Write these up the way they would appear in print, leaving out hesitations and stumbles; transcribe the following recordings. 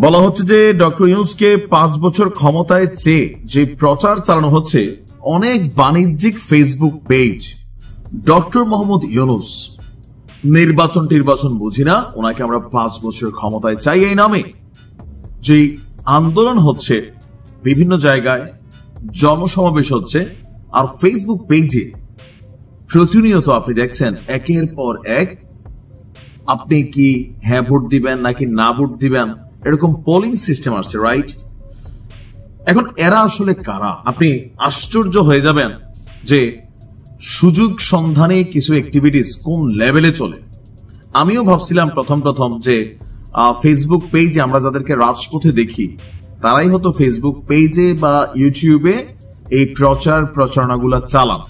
বলা হচ্ছে যে ডক্টর ইউনূসকে 5 বছর ক্ষমতায় চেয়ে যে প্রচার চালানো হচ্ছে অনেক বাণিজ্যিক Facebook page. Doctor Mohammad Yunus নির্বাচন বুঝি না, ওনাকে আমরা 5 বছর ক্ষমতায় চাই এই নামে যে আন্দোলন হচ্ছে, বিভিন্ন জায়গায় জনসমাবেশ হচ্ছে, আর ফেসবুক পেজে প্রতিনিয়ত আপনি দেখছেন একের পর এক আপনি কি হ্যাঁ ভোট দিবেন নাকি না ভোট দিবেন, এরকম পোলিং সিস্টেম আসছে, রাইট? এখন এরা আসলে কারা? আপনি আশ্চর্য হয়ে যাবেন যে সুযোগ সন্ধানে কিছু অ্যাক্টিভিটিস কোন লেভেলে চলে। আমিও ভাবছিলাম প্রথম যে ফেসবুক পেজে আমরা যাদেরকে রাজপথে দেখি তারাই হয়তো ফেসবুক পেজে বা ইউটিউবে এই প্রচারণাগুলো চালান।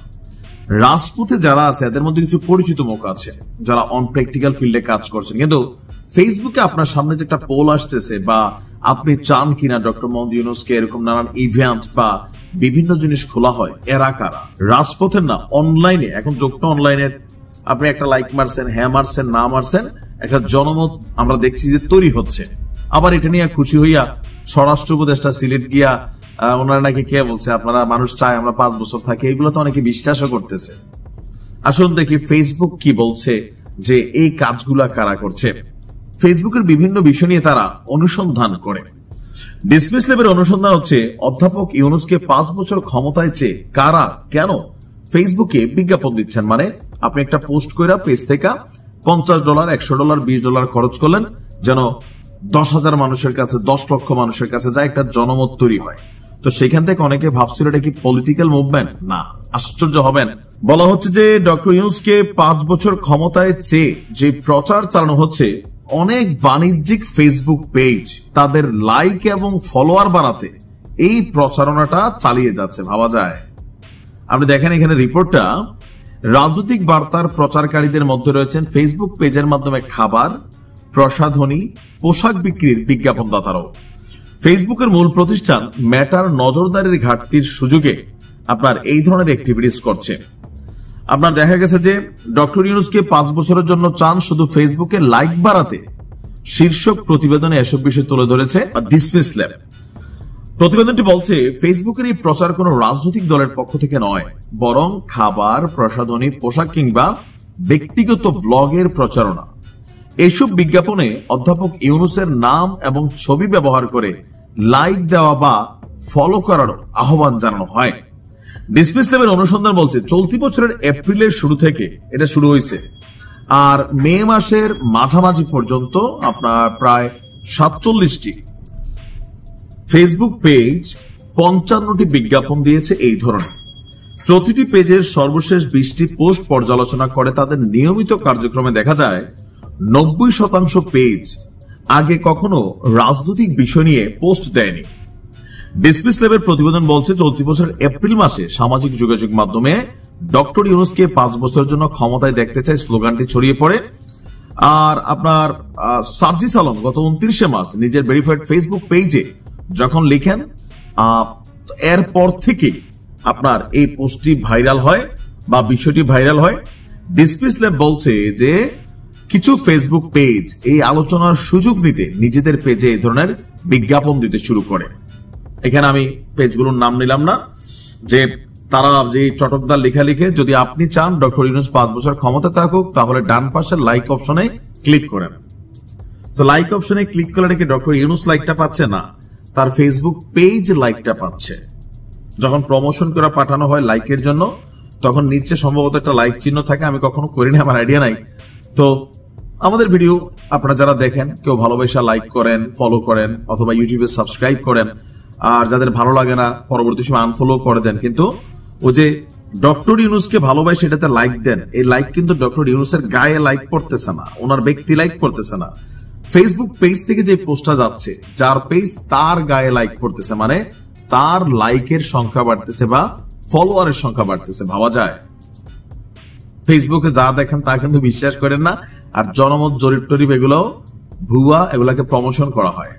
রাজপথে যারা আছে এদের মধ্যে কিছু পরিচিত মুখ আছে যারা অন প্র্যাকটিক্যাল ফিল্ডে কাজ করছেন, কিন্তু ফেসবুকে আপনার সামনে যে একটা পোল আসতেছে বা আপনি চান কিনা ডক্টর মোহাম্মদ ইউনূসকে এরকম নানান ইভেন্ট বা বিভিন্ন জিনিস খোলা হয়, এরা কারা? রাজপথের না, অনলাইনে। এখন যোগটা অনলাইনের, আপনি একটা লাইক মারছেন, হ্যাঁ মারছেন, না মারছেন, একটা জনমত আমরা দেখছি যে তৈরি হচ্ছে। আবার এটা নিয়ে খুশি হইয়া স্বরাষ্ট্র উপদেষ্টা সিলেট গিয়া ওনারা নাকি কে বলছে আপনারা মানুষ চায় আমরা 5 বছর থাকি, এগুলো তো অনেকে বিশ্বাসও করতেছে। আসুন দেখি ফেসবুক কি বলছে যে এই কাজগুলা কারা করছে। ফেসবুকের বিভিন্ন বিষয় নিয়ে তারা অনুসন্ধান করে। ডিসমিস ল্যাবের অনুসন্ধান হচ্ছে অধ্যাপক ইউনূসকে 5 বছর ক্ষমতায় চেয়ে কারা কেন ফেসবুকে বিজ্ঞাপন দিচ্ছেন। মানে আপনি একটা পোস্ট কইরা পেজ থেকে $50, $100, $20 খরচ করলেন যেন 10,000 মানুষের কাছে, 10 লক্ষ মানুষের কাছে যায়, একটা জনমত তৈরি হয়। তো সেখান থেকে অনেকে ভাবছিল এটা কি পলিটিক্যাল মুভমেন্ট? না, আশ্চর্য হবেন। বলা হচ্ছে যে ডক্টর ইউনূসকে 5 বছর ক্ষমতায় চেয়ে যে প্রচার চালানো হচ্ছে অনেক বাণিজ্যিক ফেসবুক পেজ তাদের লাইক এবং ফলোয়ার বাড়াতে এই প্রচারণাটা চালিয়ে যাচ্ছে। ভাবা যায়। আপনি দেখেন এখানে রিপোর্টটা, রাজনৈতিক বার্তার প্রচারকারীদের মধ্যে রয়েছেন ফেসবুক পেজের মাধ্যমে খাবার, প্রসাধনী, পোশাক বিক্রির বিজ্ঞাপনদাতারাও। ফেসবুকের মূল প্রতিষ্ঠান মেটার নজরদারির ঘাটতির সুযোগে আপনার এই ধরনের অ্যাক্টিভিটিস করছে। আপনার দেখা গেছে যে ডক্টর ইউনূসকে 5 বছরের জন্য চান শুধু ফেসবুকে লাইক বাড়াতে। শীর্ষক প্রতিবেদনে এসব বিষয় তুলে ধরেছে ডিসমিস ল্যাব। প্রতিবেদনটি বলছে ফেসবুকের এই প্রচার কোনো রাজনৈতিক দলের পক্ষ থেকে নয়, বরং খাবার, প্রসাধনী, পোশাক কিংবা ব্যক্তিগত ব্লগের প্রচারণা। এইসব বিজ্ঞাপনে অধ্যাপক ইউনূসের নাম এবং ছবি ব্যবহার করে লাইক দেওয়া বা ফলো করার আহ্বান জানানো হয়। ডিসমিস ল্যাবের অনুসন্ধান বলছে চলতি বছরের এপ্রিলের শুরু থেকে এটা শুরু হয়েছে, আর মে মাসের মাঝামাঝি পর্যন্ত আপনার প্রায় 47টি ফেসবুক পেজ 55টি বিজ্ঞাপন দিয়েছে এই ধরনের। প্রতিটি পেজের সর্বশেষ 20টি পোস্ট পর্যালোচনা করে তাদের নিয়মিত কার্যক্রমে দেখা যায় 90% পেজ আগে কখনো রাজনৈতিক বিষয় নিয়ে পোস্ট দেয়নি। ডিসমিস ল্যাবের প্রতিবেদন বলছে চলতি বছর এপ্রিল মাসে সামাজিক যোগাযোগ মাধ্যমে ডক্টর ইউনূসকে 5 বছরের জন্য ক্ষমতায় দেখতে চাই স্লোগানটি ছড়িয়ে পড়ে। আর আপনার সার্জিস আলম গত 29 মার্চ নিজের ভেরিফাইড ফেসবুক পেজে যখন লিখেন, এরপর থেকে আপনার এই পোস্টটি ভাইরাল হয় বা বিষয়টি ভাইরাল হয়। ডিসমিস ল্যাব বলছে যে কিছু ফেসবুক পেজ এই আলোচনার সুযোগ নিতে নিজেদের পেজে এই ধরনের বিজ্ঞাপন দিতে শুরু করে। এখানে আমি পেজগুলোর নাম নিলাম না, যে তারা যে চটকদার লেখা লিখে, যদি আপনি চান ডক্টর ইউনূস 5 বছর ক্ষমতা থাকুক তাহলে ডান পাশের লাইক অপশনে ক্লিক করেন। তো লাইক অপশনে ক্লিক করলে নাকি ডক্টর ইউনূস লাইকটা পাচ্ছে না, তার ফেসবুক পেজ লাইকটা পাচ্ছে। যখন প্রমোশন করে পাঠানো হয় লাইকের জন্য তখন নিচে সম্ভবত একটা লাইক চিহ্ন থাকে, আমি কখনো করিনি, আমার আইডিয়া নাই। তো আমাদের ভিডিও আপনারা যারা দেখেন কেউ ভালোবাসা লাইক করেন, ফলো করেন, অথবা ইউটিউবে সাবস্ক্রাইব করেন, আর যাদের ভালো লাগে না পরবর্তী সময় আনফলো করে দেন। কিন্তু ও যে ডক্টর ইউনূসকে ভালোবাসে এটাতে লাইক দেন, এই লাইক কিন্তু ডক্টর ইউনূসের গায়ে লাইক পড়তেছে না, ওনার ব্যক্তি লাইক পড়তেছে না। ফেসবুক পেজ থেকে যে পোস্টটা যাচ্ছে, যার পেজ তার গায়ে লাইক পড়তেছে, মানে তার লাইকের সংখ্যা বাড়তেছে বা ফলোয়ারের সংখ্যা বাড়তেছে। ভাবা যায়। ফেসবুকে যা দেখেন তা কিন্তু বিশ্বাস করেন না, আর জনমত জরিপ টরিপ এগুলো ভুয়া, এগুলাকে প্রমোশন করা হয়।